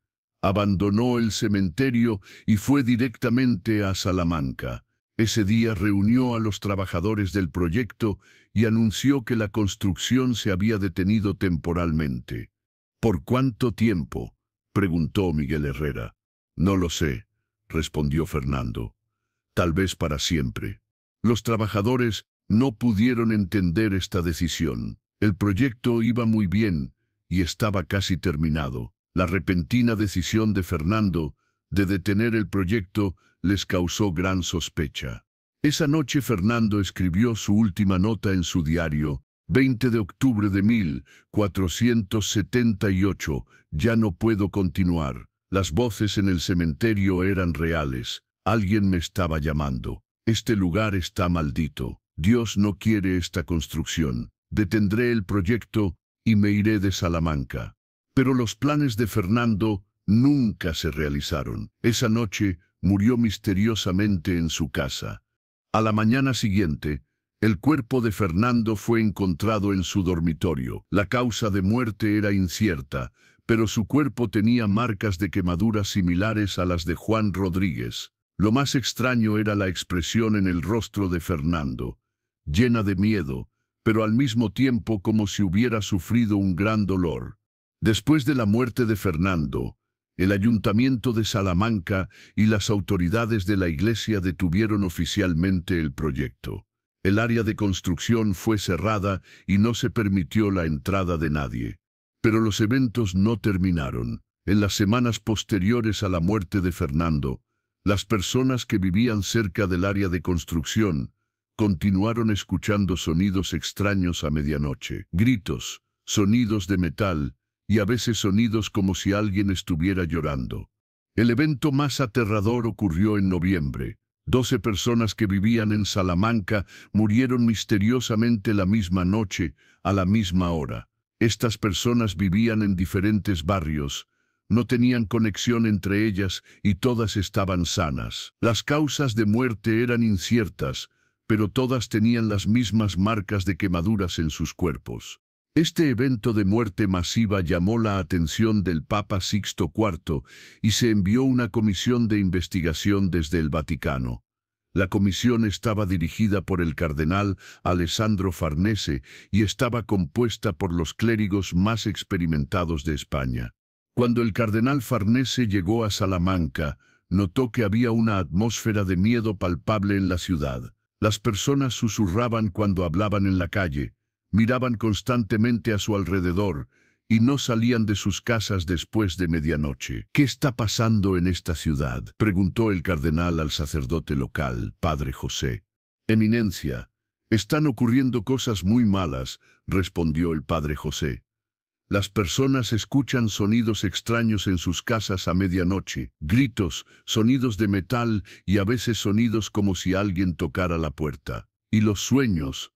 Abandonó el cementerio y fue directamente a Salamanca. Ese día reunió a los trabajadores del proyecto y anunció que la construcción se había detenido temporalmente. «¿Por cuánto tiempo?», preguntó Miguel Herrera. «No lo sé», respondió Fernando. «Tal vez para siempre». Los trabajadores no pudieron entender esta decisión. El proyecto iba muy bien y estaba casi terminado. La repentina decisión de Fernando de detener el proyecto les causó gran sospecha. Esa noche Fernando escribió su última nota en su diario, 20 de octubre de 1478, «Ya no puedo continuar. Las voces en el cementerio eran reales. Alguien me estaba llamando. Este lugar está maldito. Dios no quiere esta construcción. Detendré el proyecto y me iré de Salamanca». Pero los planes de Fernando nunca se realizaron. Esa noche murió misteriosamente en su casa. A la mañana siguiente, el cuerpo de Fernando fue encontrado en su dormitorio. La causa de muerte era incierta, pero su cuerpo tenía marcas de quemaduras similares a las de Juan Rodríguez. Lo más extraño era la expresión en el rostro de Fernando, llena de miedo, pero al mismo tiempo como si hubiera sufrido un gran dolor. Después de la muerte de Fernando, el Ayuntamiento de Salamanca y las autoridades de la Iglesia detuvieron oficialmente el proyecto. El área de construcción fue cerrada y no se permitió la entrada de nadie. Pero los eventos no terminaron. En las semanas posteriores a la muerte de Fernando, las personas que vivían cerca del área de construcción continuaron escuchando sonidos extraños a medianoche, gritos, sonidos de metal y a veces sonidos como si alguien estuviera llorando. El evento más aterrador ocurrió en noviembre. 12 personas que vivían en Salamanca murieron misteriosamente la misma noche, a la misma hora. Estas personas vivían en diferentes barrios, no tenían conexión entre ellas y todas estaban sanas. Las causas de muerte eran inciertas, pero todas tenían las mismas marcas de quemaduras en sus cuerpos. Este evento de muerte masiva llamó la atención del Papa Sixto IV y se envió una comisión de investigación desde el Vaticano. La comisión estaba dirigida por el cardenal Alessandro Farnese y estaba compuesta por los clérigos más experimentados de España. Cuando el cardenal Farnese llegó a Salamanca, notó que había una atmósfera de miedo palpable en la ciudad. Las personas susurraban cuando hablaban en la calle, miraban constantemente a su alrededor y no salían de sus casas después de medianoche. «¿Qué está pasando en esta ciudad?», preguntó el cardenal al sacerdote local, padre José. «Eminencia, están ocurriendo cosas muy malas», respondió el padre José. «Las personas escuchan sonidos extraños en sus casas a medianoche, gritos, sonidos de metal y a veces sonidos como si alguien tocara la puerta. Y los sueños,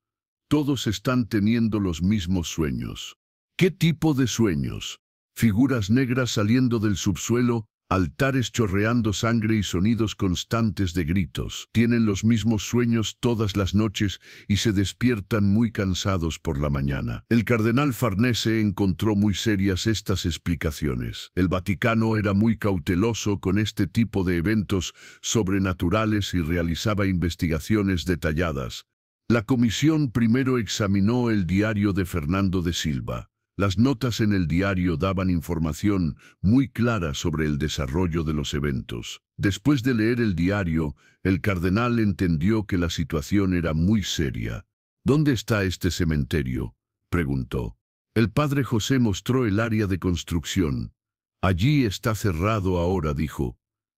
todos están teniendo los mismos sueños». «¿Qué tipo de sueños?». «Figuras negras saliendo del subsuelo, altares chorreando sangre y sonidos constantes de gritos. Tienen los mismos sueños todas las noches y se despiertan muy cansados por la mañana». El cardenal Farnese encontró muy serias estas explicaciones. El Vaticano era muy cauteloso con este tipo de eventos sobrenaturales y realizaba investigaciones detalladas. La comisión primero examinó el diario de Fernando de Silva. Las notas en el diario daban información muy clara sobre el desarrollo de los eventos. Después de leer el diario, el cardenal entendió que la situación era muy seria. «¿Dónde está este cementerio?», preguntó. El padre José mostró el área de construcción. «Allí está cerrado ahora», dijo.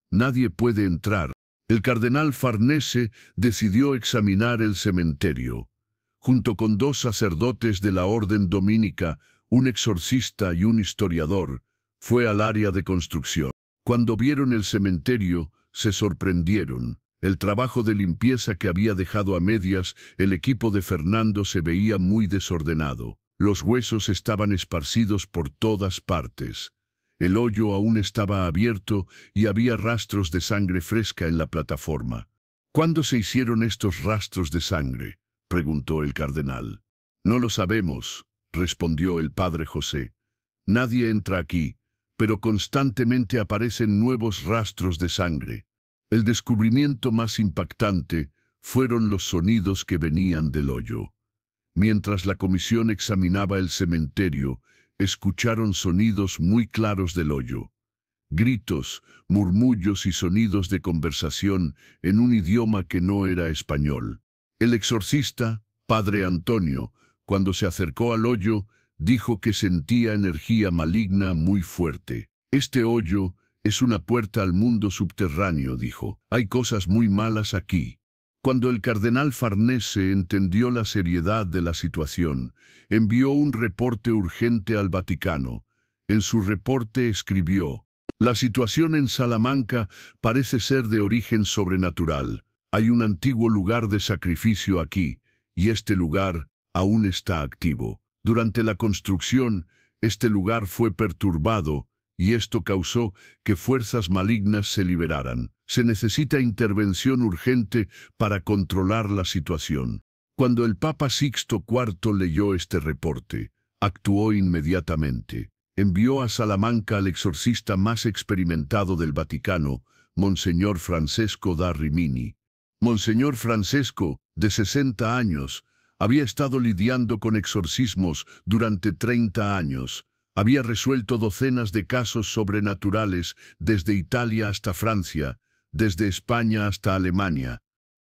«Nadie puede entrar». El cardenal Farnese decidió examinar el cementerio. Junto con 2 sacerdotes de la orden dominica, un exorcista y un historiador, fue al área de construcción. Cuando vieron el cementerio, se sorprendieron. El trabajo de limpieza que había dejado a medias el equipo de Fernando se veía muy desordenado. Los huesos estaban esparcidos por todas partes. El hoyo aún estaba abierto y había rastros de sangre fresca en la plataforma. ¿Cuándo se hicieron estos rastros de sangre?, preguntó el cardenal. No lo sabemos, respondió el padre José. Nadie entra aquí, pero constantemente aparecen nuevos rastros de sangre. El descubrimiento más impactante fueron los sonidos que venían del hoyo. Mientras la comisión examinaba el cementerio, escucharon sonidos muy claros del hoyo. Gritos, murmullos y sonidos de conversación en un idioma que no era español. El exorcista, padre Antonio, cuando se acercó al hoyo, dijo que sentía energía maligna muy fuerte. Este hoyo es una puerta al mundo subterráneo, dijo. Hay cosas muy malas aquí. Cuando el cardenal Farnese entendió la seriedad de la situación, envió un reporte urgente al Vaticano. En su reporte escribió: la situación en Salamanca parece ser de origen sobrenatural. Hay un antiguo lugar de sacrificio aquí, y este lugar aún está activo. Durante la construcción, este lugar fue perturbado, y esto causó que fuerzas malignas se liberaran. Se necesita intervención urgente para controlar la situación. Cuando el Papa Sixto IV leyó este reporte, actuó inmediatamente. Envió a Salamanca al exorcista más experimentado del Vaticano, Monseñor Francesco da Rimini. Monseñor Francesco, de 60 años, había estado lidiando con exorcismos durante 30 años. Había resuelto docenas de casos sobrenaturales desde Italia hasta Francia, desde España hasta Alemania.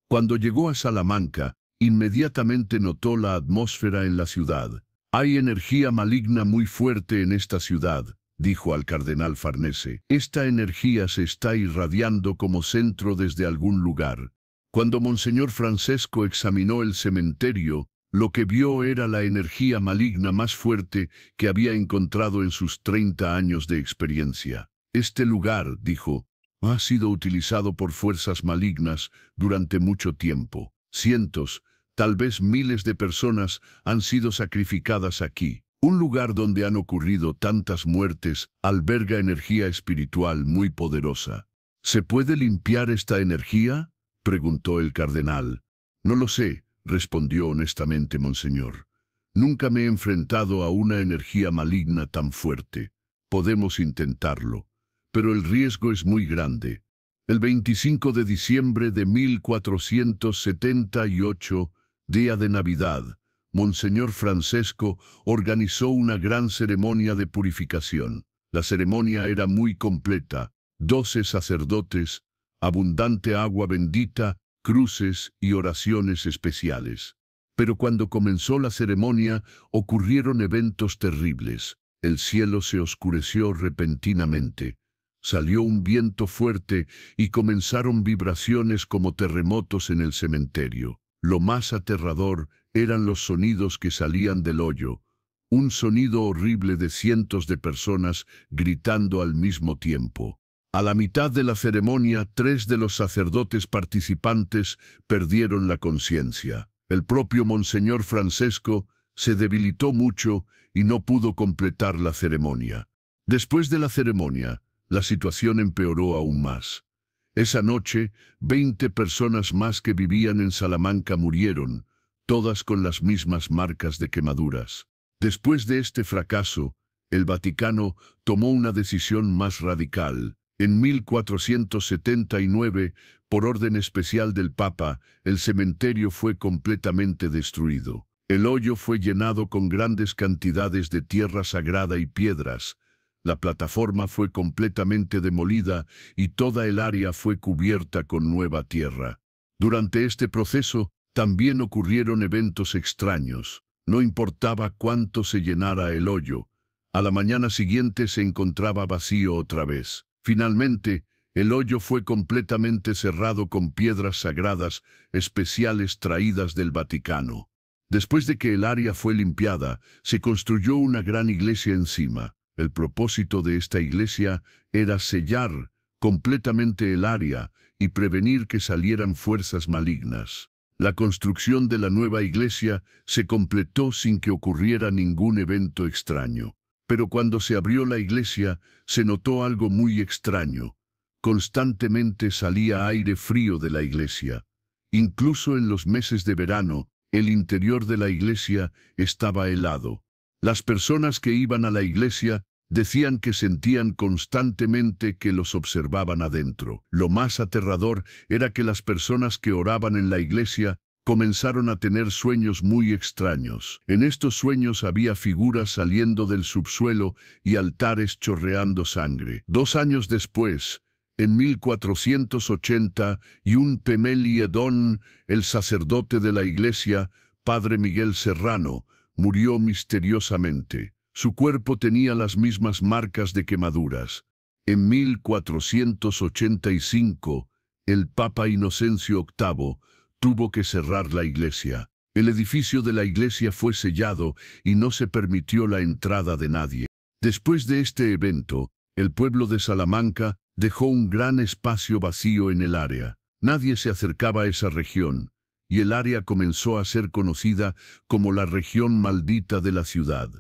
Cuando llegó a Salamanca, inmediatamente notó la atmósfera en la ciudad. Hay energía maligna muy fuerte en esta ciudad, dijo al cardenal Farnese. Esta energía se está irradiando como centro desde algún lugar. Cuando Monseñor Francesco examinó el cementerio, lo que vio era la energía maligna más fuerte que había encontrado en sus 30 años de experiencia. Este lugar, dijo, ha sido utilizado por fuerzas malignas durante mucho tiempo. Cientos, tal vez miles de personas han sido sacrificadas aquí. Un lugar donde han ocurrido tantas muertes alberga energía espiritual muy poderosa. ¿Se puede limpiar esta energía?, preguntó el cardenal. No lo sé, respondió honestamente Monseñor. Nunca me he enfrentado a una energía maligna tan fuerte. Podemos intentarlo, pero el riesgo es muy grande. El 25 de diciembre de 1478, día de Navidad, Monseñor Francesco organizó una gran ceremonia de purificación. La ceremonia era muy completa: 12 sacerdotes, abundante agua bendita, cruces y oraciones especiales. Pero cuando comenzó la ceremonia, ocurrieron eventos terribles. El cielo se oscureció repentinamente. Salió un viento fuerte y comenzaron vibraciones como terremotos en el cementerio. Lo más aterrador eran los sonidos que salían del hoyo. Un sonido horrible de cientos de personas gritando al mismo tiempo. A la mitad de la ceremonia, 3 de los sacerdotes participantes perdieron la conciencia. El propio Monseñor Francesco se debilitó mucho y no pudo completar la ceremonia. Después de la ceremonia, la situación empeoró aún más. Esa noche, 20 personas más que vivían en Salamanca murieron, todas con las mismas marcas de quemaduras. Después de este fracaso, el Vaticano tomó una decisión más radical. En 1479, por orden especial del Papa, el cementerio fue completamente destruido. El hoyo fue llenado con grandes cantidades de tierra sagrada y piedras. La plataforma fue completamente demolida y toda el área fue cubierta con nueva tierra. Durante este proceso, también ocurrieron eventos extraños. No importaba cuánto se llenara el hoyo, a la mañana siguiente se encontraba vacío otra vez. Finalmente, El hoyo fue completamente cerrado con piedras sagradas especiales traídas del Vaticano. Después de que el área fue limpiada, se construyó una gran iglesia encima. El propósito de esta iglesia era sellar completamente el área y prevenir que salieran fuerzas malignas. La construcción de la nueva iglesia se completó sin que ocurriera ningún evento extraño. Pero cuando se abrió la iglesia, se notó algo muy extraño. Constantemente salía aire frío de la iglesia. Incluso en los meses de verano, el interior de la iglesia estaba helado. Las personas que iban a la iglesia decían que sentían constantemente que los observaban adentro. Lo más aterrador era que las personas que oraban en la iglesia comenzaron a tener sueños muy extraños. En estos sueños había figuras saliendo del subsuelo y altares chorreando sangre. 2 años después, en 1480, Pemeli Edón, el sacerdote de la iglesia, Padre Miguel Serrano, murió misteriosamente. Su cuerpo tenía las mismas marcas de quemaduras. En 1485, el Papa Inocencio VIII tuvo que cerrar la iglesia. El edificio de la iglesia fue sellado y no se permitió la entrada de nadie. Después de este evento, el pueblo de Salamanca dejó un gran espacio vacío en el área. Nadie se acercaba a esa región, y el área comenzó a ser conocida como la región maldita de la ciudad.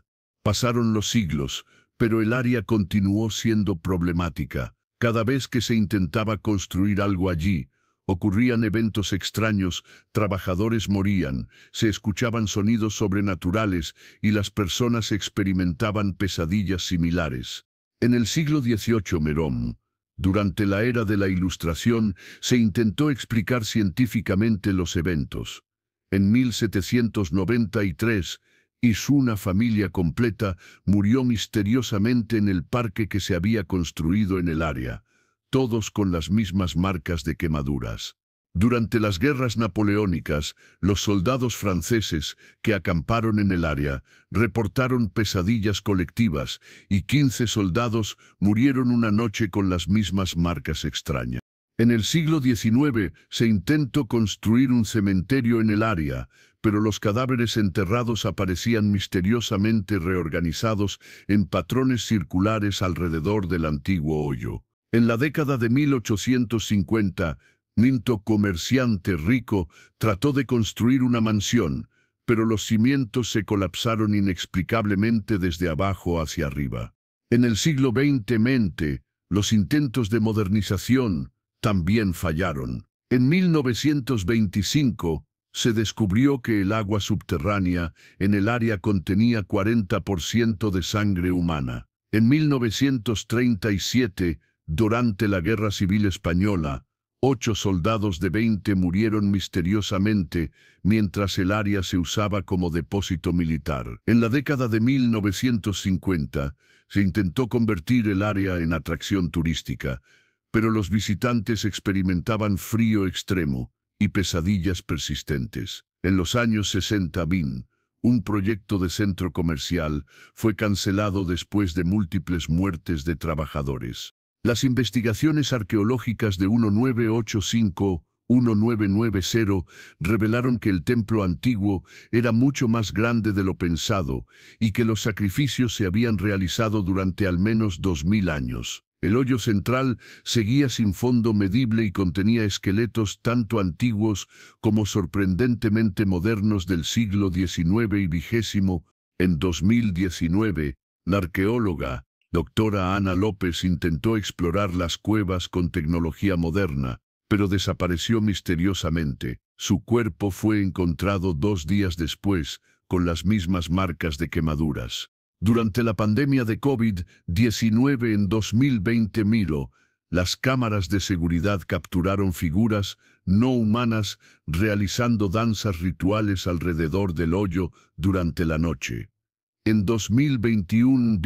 Pasaron los siglos, pero el área continuó siendo problemática. Cada vez que se intentaba construir algo allí, ocurrían eventos extraños, trabajadores morían, se escuchaban sonidos sobrenaturales y las personas experimentaban pesadillas similares. En el siglo XVIII, Merón, durante la era de la Ilustración, se intentó explicar científicamente los eventos. En 1793, una familia completa murió misteriosamente en el parque que se había construido en el área, todos con las mismas marcas de quemaduras. Durante las guerras napoleónicas, los soldados franceses que acamparon en el área reportaron pesadillas colectivas y 15 soldados murieron una noche con las mismas marcas extrañas. En el siglo XIX se intentó construir un cementerio en el área, pero los cadáveres enterrados aparecían misteriosamente reorganizados en patrones circulares alrededor del antiguo hoyo. En la década de 1850, Minto, comerciante rico, trató de construir una mansión, pero los cimientos se colapsaron inexplicablemente desde abajo hacia arriba. En el siglo XX, los intentos de modernización también fallaron. En 1925, se descubrió que el agua subterránea en el área contenía 40% de sangre humana. En 1937, durante la Guerra Civil Española, 8 soldados de 20 murieron misteriosamente mientras el área se usaba como depósito militar. En la década de 1950, se intentó convertir el área en atracción turística, pero los visitantes experimentaban frío extremo y pesadillas persistentes. En los años 60, un proyecto de centro comercial fue cancelado después de múltiples muertes de trabajadores. Las investigaciones arqueológicas de 1985-1990 revelaron que el templo antiguo era mucho más grande de lo pensado y que los sacrificios se habían realizado durante al menos 2000 años. El hoyo central seguía sin fondo medible y contenía esqueletos tanto antiguos como sorprendentemente modernos del siglo XIX y XX. En 2019, la arqueóloga, doctora Ana López, intentó explorar las cuevas con tecnología moderna, pero desapareció misteriosamente. Su cuerpo fue encontrado 2 días después, con las mismas marcas de quemaduras. Durante la pandemia de COVID-19 en 2020, las cámaras de seguridad capturaron figuras no humanas realizando danzas rituales alrededor del hoyo durante la noche. En 2021,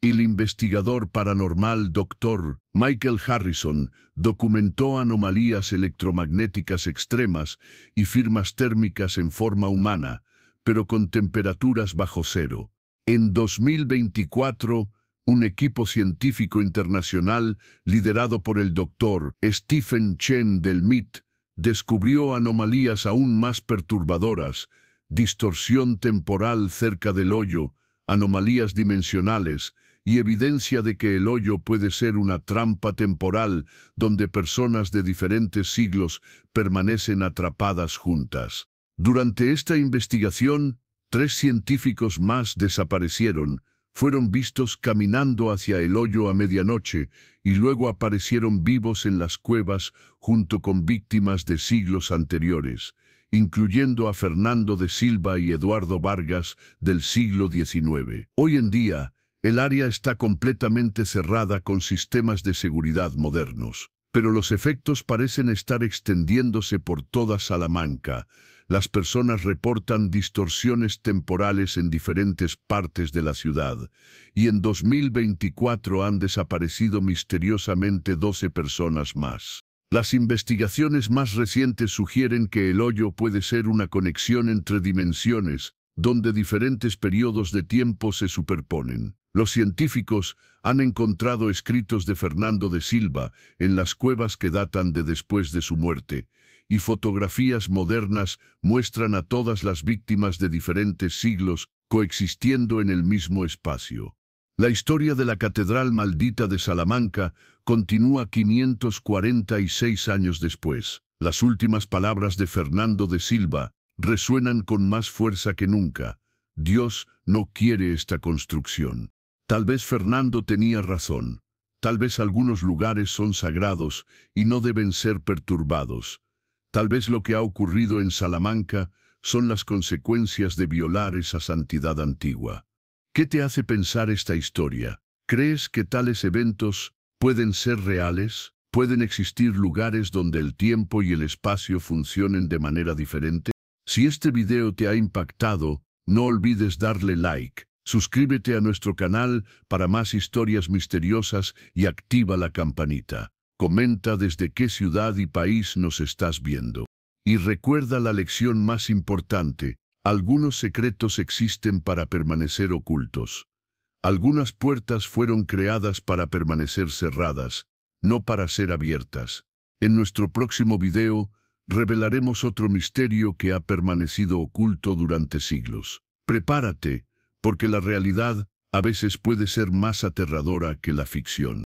el investigador paranormal Dr. Michael Harrison documentó anomalías electromagnéticas extremas y firmas térmicas en forma humana, pero con temperaturas bajo cero. En 2024, Un equipo científico internacional, liderado por el doctor Stephen Chen del MIT, descubrió anomalías aún más perturbadoras, distorsión temporal cerca del hoyo, anomalías dimensionales y evidencia de que el hoyo puede ser una trampa temporal donde personas de diferentes siglos permanecen atrapadas juntas. Durante esta investigación, 3 científicos más desaparecieron, fueron vistos caminando hacia el hoyo a medianoche y luego aparecieron vivos en las cuevas junto con víctimas de siglos anteriores, incluyendo a Fernando de Silva y Eduardo Vargas del siglo XIX. Hoy en día, el área está completamente cerrada con sistemas de seguridad modernos, pero los efectos parecen estar extendiéndose por toda Salamanca. Las personas reportan distorsiones temporales en diferentes partes de la ciudad, y en 2024 han desaparecido misteriosamente 12 personas más. Las investigaciones más recientes sugieren que el hoyo puede ser una conexión entre dimensiones, donde diferentes periodos de tiempo se superponen. Los científicos han encontrado escritos de Fernando de Silva en las cuevas que datan de después de su muerte, y fotografías modernas muestran a todas las víctimas de diferentes siglos coexistiendo en el mismo espacio. La historia de la Catedral Maldita de Salamanca continúa 546 años después. Las últimas palabras de Fernando de Silva resuenan con más fuerza que nunca. Dios no quiere esta construcción. Tal vez Fernando tenía razón. Tal vez algunos lugares son sagrados y no deben ser perturbados. Tal vez lo que ha ocurrido en Salamanca son las consecuencias de violar esa santidad antigua. ¿Qué te hace pensar esta historia? ¿Crees que tales eventos pueden ser reales? ¿Pueden existir lugares donde el tiempo y el espacio funcionen de manera diferente? Si este video te ha impactado, no olvides darle like. Suscríbete a nuestro canal para más historias misteriosas y activa la campanita. Comenta desde qué ciudad y país nos estás viendo. Y recuerda la lección más importante: algunos secretos existen para permanecer ocultos. Algunas puertas fueron creadas para permanecer cerradas, no para ser abiertas. En nuestro próximo video, revelaremos otro misterio que ha permanecido oculto durante siglos. Prepárate, porque la realidad a veces puede ser más aterradora que la ficción.